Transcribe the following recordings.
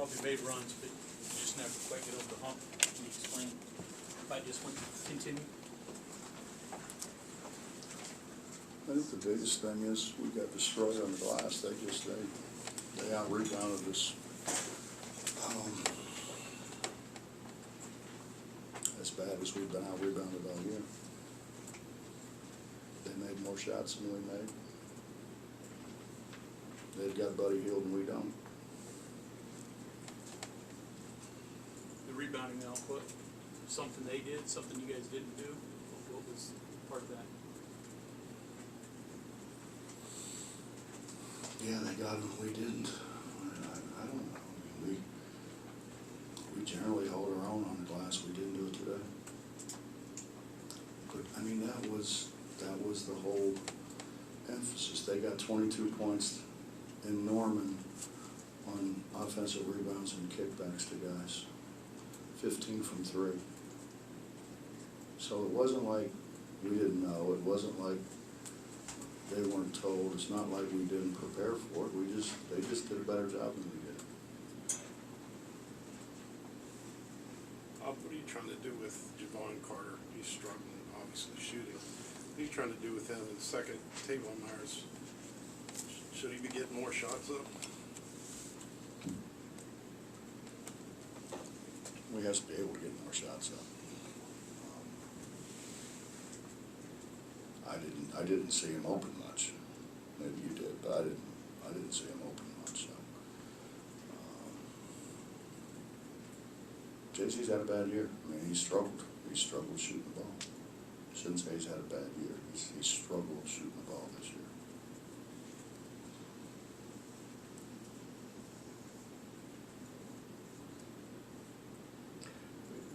probably made runs, but just never quite get over the hump. Can you explain if I just went continue? I think the biggest thing is we got destroyed on the glass. They out-rebounded us. As bad as we've been out-rebounded all year. They made more shots than we made. They've got Buddy Hield and we don't. The rebounding output, something they did, something you guys didn't do? What was part of that? Yeah, they got them, we didn't. I don't know. I mean, we generally hold our own on the glass. We didn't do it today. But I mean, that was the whole emphasis. They got 22 points in Norman on offensive rebounds and kickbacks to guys. 15 from 3. So it wasn't like we didn't know. It wasn't like they weren't told. It's not like we didn't prepare for it. They just did a better job than we did. What are you trying to do with Javon Carter? He's struggling, obviously, shooting. What are you trying to do with him in the second table Myers? Should he be getting more shots up? We have to be able to get more shots up. I didn't see him open much. Maybe you did, but I didn't see him open much. So JC's had a bad year. I mean, he struggled. He struggled shooting the ball. I shouldn't say he's had a bad year. He struggled shooting the ball this year.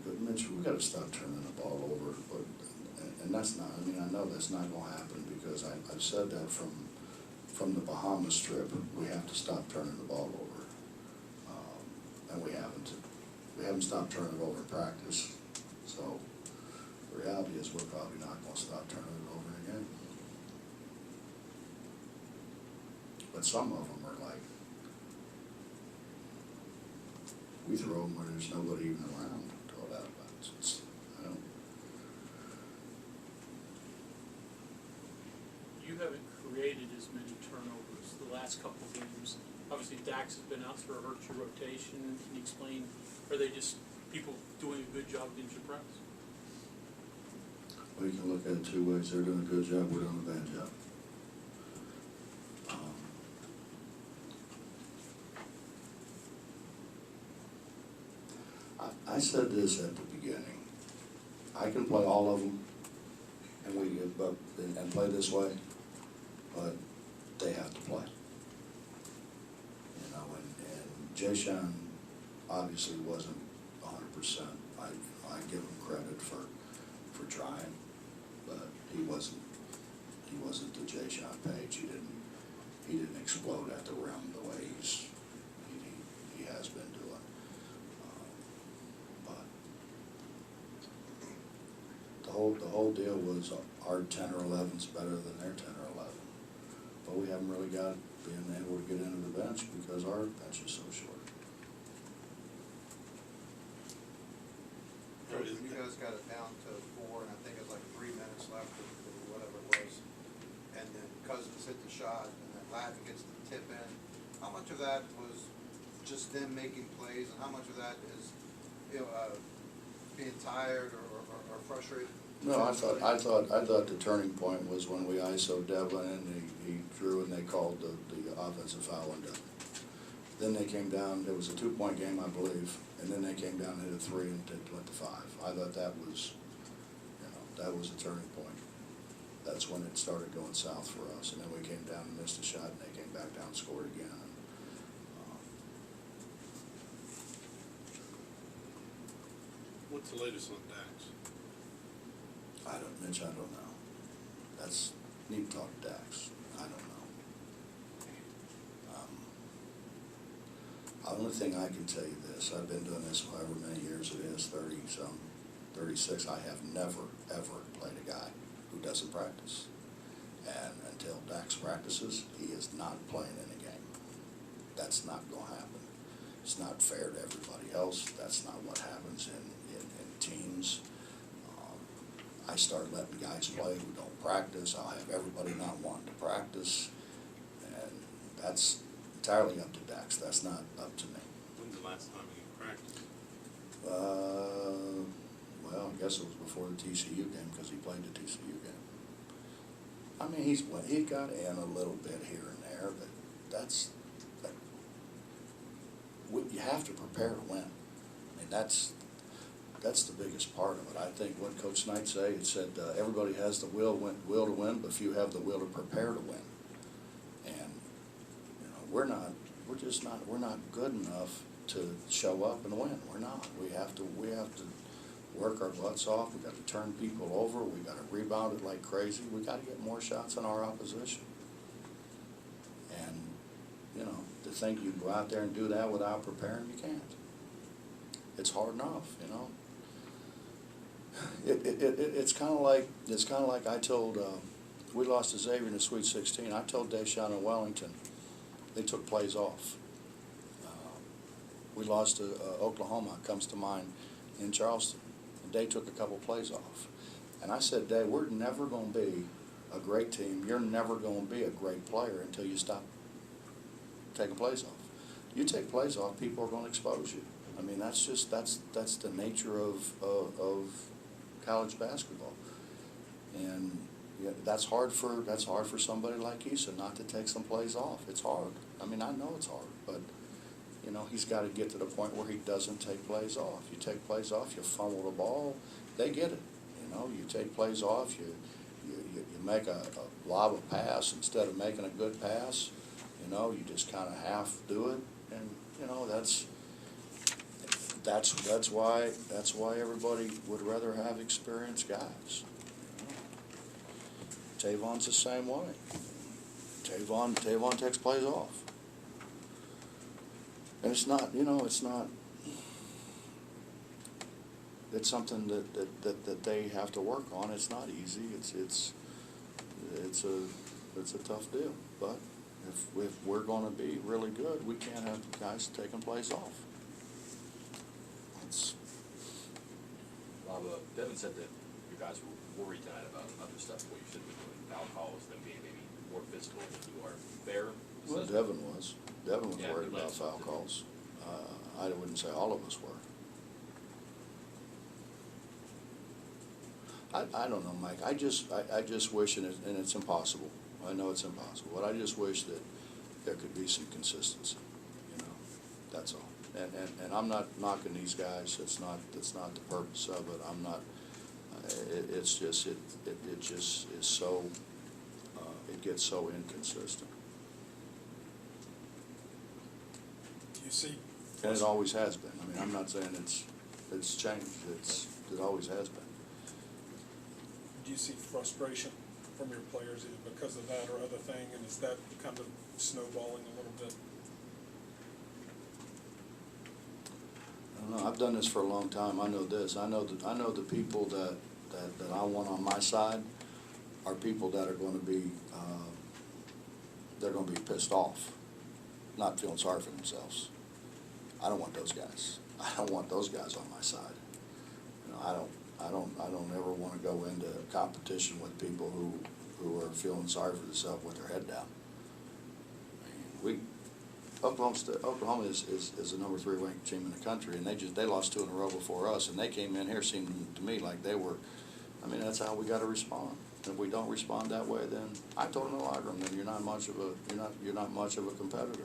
But Mitch, we got to stop turning the ball over. And that's not, I mean, I know that's not going to happen because I've said that from the Bahamas trip. We have to stop turning the ball over. And we haven't. We haven't stopped turning it over in practice. So the reality is we're probably not going to stop turning it over again. But some of them are like, we throw them where there's nobody even around to throw that about. I don't. You haven't created as many turnovers the last couple of games. Obviously, Dax has been out, so it hurts your rotation. Can you explain, are they just people doing a good job against your press? Well, you can look at it two ways. They're doing a good job, we're doing a bad job. I said this at the beginning. I can play all of them, and play this way, but they have to play. You know, and Jay-Sean obviously wasn't 100%. I give him credit for trying, but he wasn't the Jay-Sean Page. He didn't explode at the rim the way he has been doing. But the whole deal was our 10 or 11's better than their 10 or 11, but we haven't really got being able to get into the bench because our bench is so short. You guys got it down to 4, and I think it was like 3 minutes left, or whatever it was. And then Cousins hit the shot, and then Lavin gets the tip in. How much of that was just them making plays, and how much of that is, being tired or frustrated? No, I thought the turning point was when we ISO'd Devlin and he drew and they called the offensive foul on Devlin. Then they came down. It was a 2-point game, I believe, and then they came down and hit a 3 and went to 5. I thought that was, that was a turning point. That's when it started going south for us, and then we came down and missed a shot, and they came back down and scored again. What's the latest on Dax? Mitch, I don't know. Need to talk to Dax. I don't know. The only thing I can tell you this, I've been doing this however many years it is, 30-some, 36, I have never, ever played a guy who doesn't practice. And until Dax practices, he is not playing in a game. That's not going to happen. It's not fair to everybody else. That's not what happens in teams. I start letting guys play who don't practice. I'll have everybody not wanting to practice. And that's entirely up to Dax. That's not up to me. When's the last time you practiced? Well, I guess it was before the TCU game because he played the TCU game. I mean, he got in a little bit here and there, but you have to prepare to win. I mean, that's the biggest part of it. I think what Coach Knight said, it said everybody has the will to win, but few have the will to prepare to win. And you know, we're not good enough to show up and win. We're not. We have to work our butts off. We got to turn people over. We got to rebound it like crazy. We got to get more shots on our opposition. And you know, to think you can go out there and do that without preparing, you can't. It's hard enough, you know. It's kind of like I told. We lost to Xavier in the Sweet 16. I told Deshaun and Wellington they took plays off. We lost to Oklahoma. Comes to mind in Charleston. And Day took a couple plays off, and I said, Day, we're never going to be a great team. You're never going to be a great player until you stop taking plays off. You take plays off, people are going to expose you. I mean, that's the nature of college basketball, and yeah, that's hard for somebody like Issa not to take some plays off. It's hard. I mean, I know it's hard, but you know, he's got to get to the point where he doesn't take plays off. You take plays off, you fumble the ball, they get it. You know, you take plays off, you make a lob a pass instead of making a good pass. You know, you just kind of half do it, and you know that's why everybody would rather have experienced guys. You know? Tavon's the same way. Tavon takes plays off, and it's not, you know, it's something that they have to work on. It's not easy. It's a tough deal, but if we're going to be really good, we can't have guys taking plays off. Rob, Devin said that you guys were worried tonight about other stuff, what you should be doing, foul calls, them being maybe more physical than you are. Fair? Well, Devin was Yeah, worried he about was. foul calls. I wouldn't say all of us were. I don't know, Mike. I just wish, and it's impossible. I know it's impossible, but I just wish that there could be some consistency. You know, that's all. And I'm not knocking these guys. That's not the purpose of it. I'm not. It's just it just is so. It gets so inconsistent. Do you see? And it always has been. I mean, I'm not saying it's changed. It always has been. Do you see frustration from your players either because of that or other thing, and is that kind of snowballing a little bit? I don't know. I've done this for a long time. I know this. I know the people that I want on my side are people that are going to be they're going to be pissed off, not feeling sorry for themselves. I don't want those guys. I don't want those guys on my side. You know, I don't ever want to go into competition with people who are feeling sorry for themselves with their head down. I mean, Oklahoma is the number 3 ranked team in the country, and they lost 2 in a row before us, and they came in here seemed to me like they were. I mean, that's how we got to respond. If we don't respond that way, then I told them in the locker room, then you're not much of a competitor.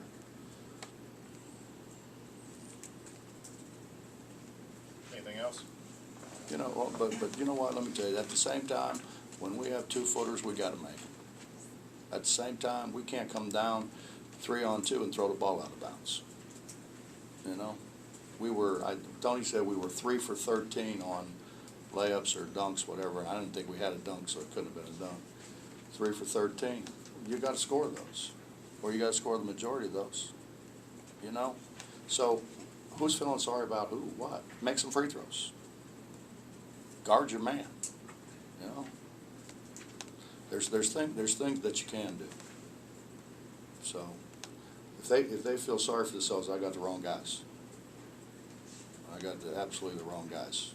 Anything else? You know, well, but you know what? Let me tell you. At the same time, when we have 2-footers, we got to make them. At the same time, we can't come down 3-on-2 and throw the ball out of bounds. You know, Tony said we were 3 for 13 on layups or dunks, whatever. And I didn't think we had a dunk, so it couldn't have been a dunk. 3 for 13. You got to score those, or you got to score the majority of those. You know, so who's feeling sorry about who? What? Make some free throws. Guard your man. You know, there's things that you can do. So if they feel sorry for themselves, I got the wrong guys. I got absolutely the wrong guys.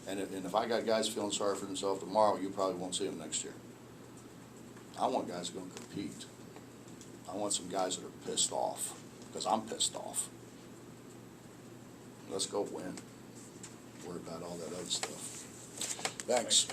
And if I got guys feeling sorry for themselves tomorrow, you probably won't see them next year. I want guys going to compete. I want some guys that are pissed off, because I'm pissed off. Let's go win. Worry about all that other stuff. Thanks.